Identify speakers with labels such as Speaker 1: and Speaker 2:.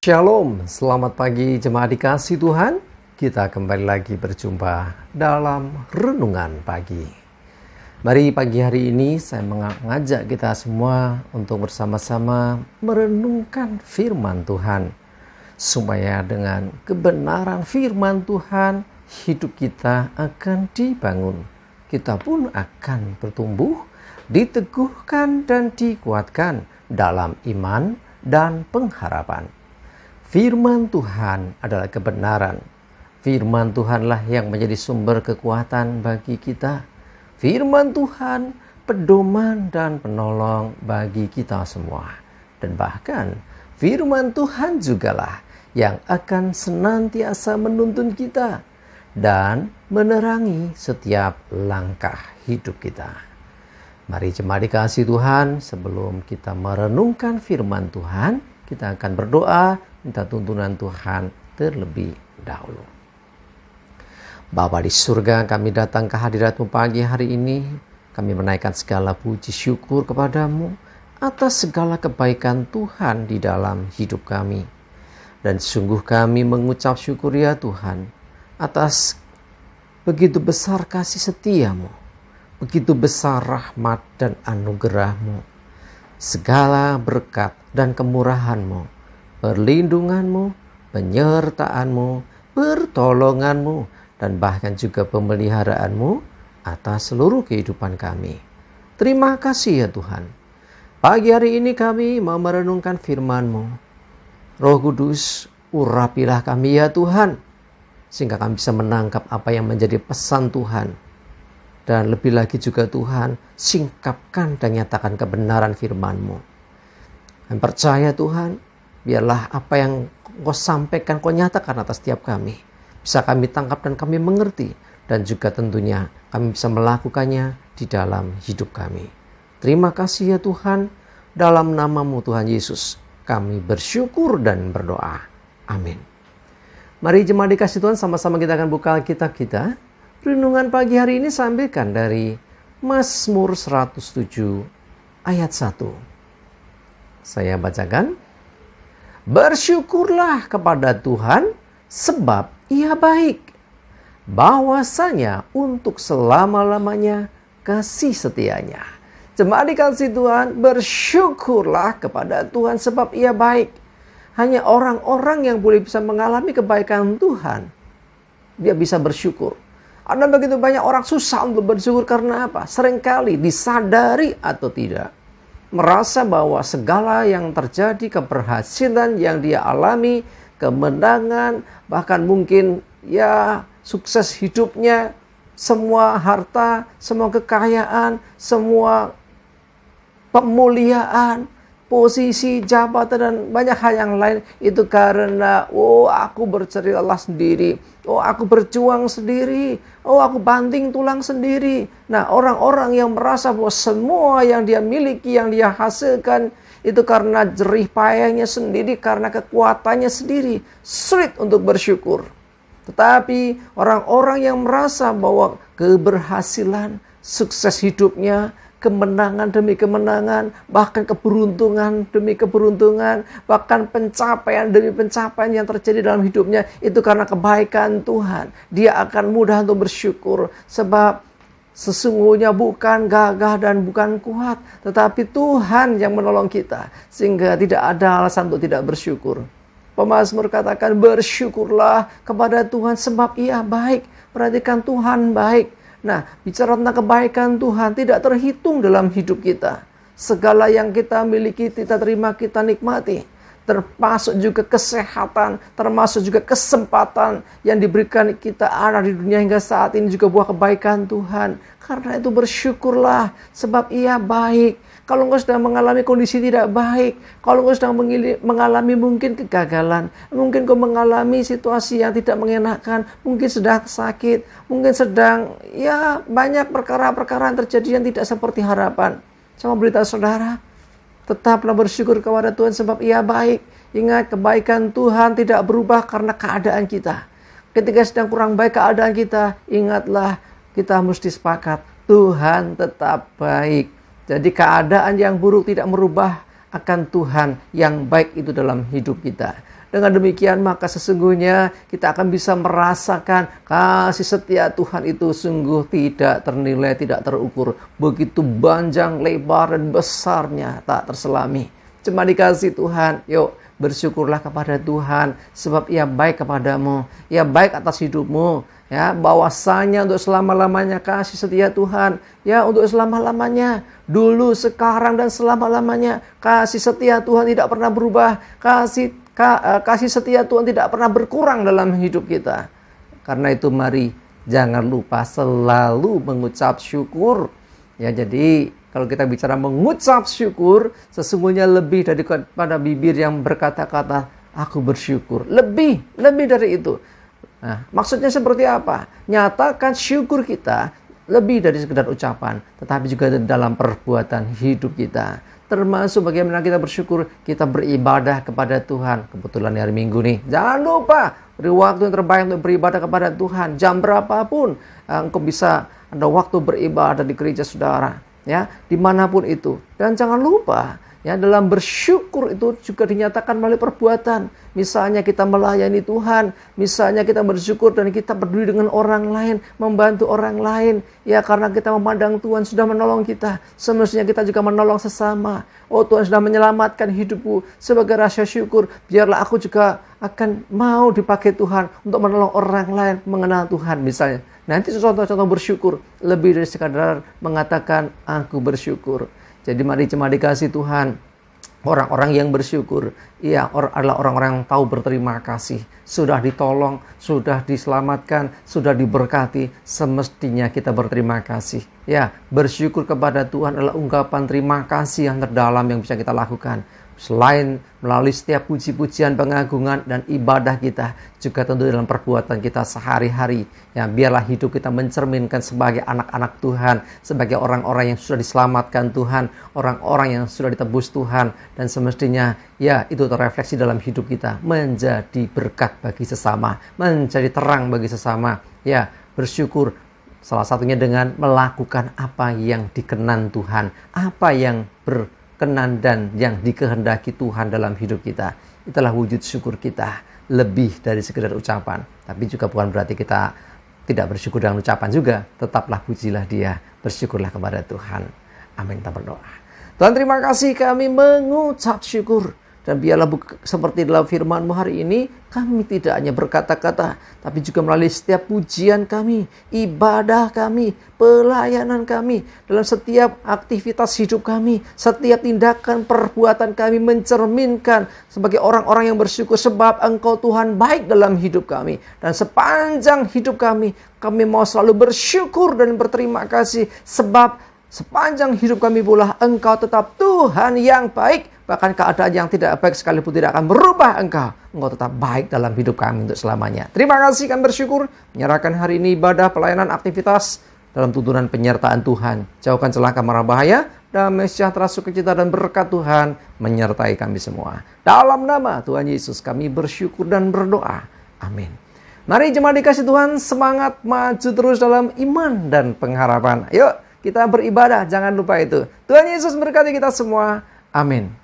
Speaker 1: Shalom, selamat pagi jemaat dikasih Tuhan. Kita kembali lagi berjumpa dalam Renungan Pagi. Mari pagi hari ini saya mengajak kita semua untuk bersama-sama merenungkan firman Tuhan. Supaya dengan kebenaran firman Tuhan, hidup kita akan dibangun. Kita pun akan bertumbuh, diteguhkan dan dikuatkan dalam iman dan pengharapan. Firman Tuhan adalah kebenaran. Firman Tuhanlah yang menjadi sumber kekuatan bagi kita. Firman Tuhan pedoman dan penolong bagi kita semua. Dan bahkan firman Tuhan jugalah yang akan senantiasa menuntun kita dan menerangi setiap langkah hidup kita. Mari jemaat dikasih Tuhan, sebelum kita merenungkan firman Tuhan, kita akan berdoa minta tuntunan Tuhan terlebih dahulu. Bapa di surga, kami datang ke hadirat-Mu pagi hari ini. Kami menaikkan segala puji syukur kepadamu atas segala kebaikan Tuhan di dalam hidup kami. Dan sungguh kami mengucap syukur ya Tuhan atas begitu besar kasih setiamu, begitu besar rahmat dan anugerah-Mu, segala berkat dan kemurahan-Mu, perlindungan-Mu, penyertaan-Mu, pertolongan-Mu, dan bahkan juga pemeliharaan-Mu atas seluruh kehidupan kami. Terima kasih ya Tuhan. Pagi hari ini kami mau merenungkan firman-Mu. Roh Kudus, urapilah kami ya Tuhan, sehingga kami bisa menangkap apa yang menjadi pesan Tuhan. Dan lebih lagi juga Tuhan, singkapkan dan nyatakan kebenaran firman-Mu. Kami percaya Tuhan, biarlah apa yang Kau sampaikan, Kau nyatakan atas setiap kami. Bisa kami tangkap dan kami mengerti. Dan juga tentunya kami bisa melakukannya di dalam hidup kami. Terima kasih ya Tuhan. Dalam nama-Mu Tuhan Yesus, kami bersyukur dan berdoa. Amin. Mari jemaat dikasih Tuhan, sama-sama kita akan buka Alkitab kita. Renungan pagi hari ini saya ambilkan dari Mazmur 107 ayat 1. Saya bacakan. Bersyukurlah kepada Tuhan sebab Ia baik. Bahwasanya untuk selama-lamanya kasih setianya. Jemaat dikasih Tuhan, bersyukurlah kepada Tuhan sebab Ia baik. Hanya orang-orang yang boleh bisa mengalami kebaikan Tuhan, dia bisa bersyukur. Ada begitu banyak orang susah untuk bersyukur karena apa? Seringkali disadari atau tidak, merasa bahwa segala yang terjadi, keberhasilan yang dia alami, kemenangan, bahkan mungkin ya sukses hidupnya, semua harta, semua kekayaan, semua pemuliaan, posisi, jabatan, dan banyak hal yang lain itu karena aku bercari Allah sendiri, aku berjuang sendiri, aku banting tulang sendiri. Nah, orang-orang yang merasa bahwa semua yang dia miliki, yang dia hasilkan itu karena jerih payahnya sendiri, karena kekuatannya sendiri, sulit untuk bersyukur. Tetapi orang-orang yang merasa bahwa keberhasilan, sukses hidupnya, kemenangan demi kemenangan, bahkan keberuntungan demi keberuntungan, bahkan pencapaian demi pencapaian yang terjadi dalam hidupnya, itu karena kebaikan Tuhan. Dia akan mudah untuk bersyukur, sebab sesungguhnya bukan gagah dan bukan kuat, tetapi Tuhan yang menolong kita, sehingga tidak ada alasan untuk tidak bersyukur. Pemazmur katakan, bersyukurlah kepada Tuhan sebab Ia baik. Perhatikan, Tuhan baik. Nah, bicara tentang kebaikan Tuhan tidak terhitung dalam hidup kita. Segala yang kita miliki, kita terima, kita nikmati. Termasuk juga kesehatan, termasuk juga kesempatan yang diberikan kita ada di dunia hingga saat ini juga buah kebaikan Tuhan. Karena itu bersyukurlah sebab Ia baik. Kalau engkau sedang mengalami kondisi tidak baik, kalau engkau sedang mengalami mungkin kegagalan, mungkin engkau mengalami situasi yang tidak mengenakan, mungkin sedang sakit, mungkin sedang banyak perkara-perkara yang terjadi yang tidak seperti harapan. Saya mau beritahu saudara, tetaplah bersyukur kepada Tuhan sebab Ia baik. Ingat, kebaikan Tuhan tidak berubah karena keadaan kita. Ketika sedang kurang baik keadaan kita, ingatlah kita mesti sepakat, Tuhan tetap baik. Jadi keadaan yang buruk tidak merubah akan Tuhan yang baik itu dalam hidup kita. Dengan demikian maka sesungguhnya kita akan bisa merasakan kasih setia Tuhan itu sungguh tidak ternilai, tidak terukur. Begitu panjang, lebar, dan besarnya tak terselami. Cuma dikasih Tuhan, yuk bersyukurlah kepada Tuhan sebab Ia baik kepadamu, Ia baik atas hidupmu. Ya, bahwasanya untuk selama-lamanya kasih setia Tuhan, ya untuk selama-lamanya, dulu, sekarang, dan selama-lamanya kasih setia Tuhan tidak pernah berubah, kasih setia Tuhan tidak pernah berkurang dalam hidup kita. Karena itu mari jangan lupa selalu mengucap syukur. Ya, jadi kalau kita bicara mengucap syukur, sesungguhnya lebih daripada bibir yang berkata-kata aku bersyukur. Lebih dari itu. Nah, maksudnya seperti apa? Nyatakan syukur kita lebih dari sekedar ucapan, tetapi juga dalam perbuatan hidup kita. Termasuk bagaimana kita bersyukur, kita beribadah kepada Tuhan. Kebetulan hari Minggu nih, jangan lupa beri waktu yang terbaik untuk beribadah kepada Tuhan. Jam berapapun engkau bisa ada waktu beribadah di gereja saudara, ya, dimanapun itu. Dan jangan lupa, ya, dalam bersyukur itu juga dinyatakan melalui perbuatan. Misalnya kita melayani Tuhan, misalnya kita bersyukur dan kita peduli dengan orang lain, membantu orang lain. Ya, karena kita memandang Tuhan sudah menolong kita, semestinya kita juga menolong sesama. Oh, Tuhan sudah menyelamatkan hidupku. Sebagai rasa syukur, biarlah aku juga akan mau dipakai Tuhan untuk menolong orang lain mengenal Tuhan misalnya. Nanti contoh-contoh bersyukur lebih dari sekadar mengatakan aku bersyukur. Jadi mari jemaat dikasih Tuhan, orang-orang yang bersyukur, ya adalah orang-orang yang tahu berterima kasih. Sudah ditolong, sudah diselamatkan, sudah diberkati, semestinya kita berterima kasih. Ya, bersyukur kepada Tuhan adalah ungkapan terima kasih yang terdalam yang bisa kita lakukan. Selain melalui setiap puji-pujian, pengagungan, dan ibadah kita, juga tentu dalam perbuatan kita sehari-hari. Ya, biarlah hidup kita mencerminkan sebagai anak-anak Tuhan, sebagai orang-orang yang sudah diselamatkan Tuhan, orang-orang yang sudah ditebus Tuhan, dan semestinya ya itu terrefleksi dalam hidup kita, menjadi berkat bagi sesama, menjadi terang bagi sesama. Ya, bersyukur salah satunya dengan melakukan apa yang dikenan Tuhan, apa yang berkenan dan yang dikehendaki Tuhan dalam hidup kita. Itulah wujud syukur kita, lebih dari sekedar ucapan. Tapi juga bukan berarti kita tidak bersyukur dengan ucapan juga. Tetaplah pujilah Dia, bersyukurlah kepada Tuhan. Amin. Kita berdoa. Tuhan, terima kasih, kami mengucap syukur. Dan biarlah seperti dalam firman-Mu hari ini, kami tidak hanya berkata-kata, tapi juga melalui setiap pujian kami, ibadah kami, pelayanan kami, dalam setiap aktivitas hidup kami, setiap tindakan perbuatan kami mencerminkan sebagai orang-orang yang bersyukur sebab Engkau Tuhan baik dalam hidup kami. Dan sepanjang hidup kami mau selalu bersyukur dan berterima kasih sebab sepanjang hidup kami pula Engkau tetap Tuhan yang baik. Bahkan keadaan yang tidak baik sekalipun tidak akan merubah Engkau tetap baik dalam hidup kami untuk selamanya. Terima kasih, kami bersyukur. Menyerahkan hari ini ibadah, pelayanan, aktivitas dalam tuntunan penyertaan Tuhan. Jauhkan celaka mara bahaya, damai sejahtera, sukacita dan berkat Tuhan menyertai kami semua. Dalam nama Tuhan Yesus kami bersyukur dan berdoa. Amin. Mari jemaat dikasih Tuhan, semangat maju terus dalam iman dan pengharapan. Yuk kita beribadah, jangan lupa itu. Tuhan Yesus berkati kita semua. Amin.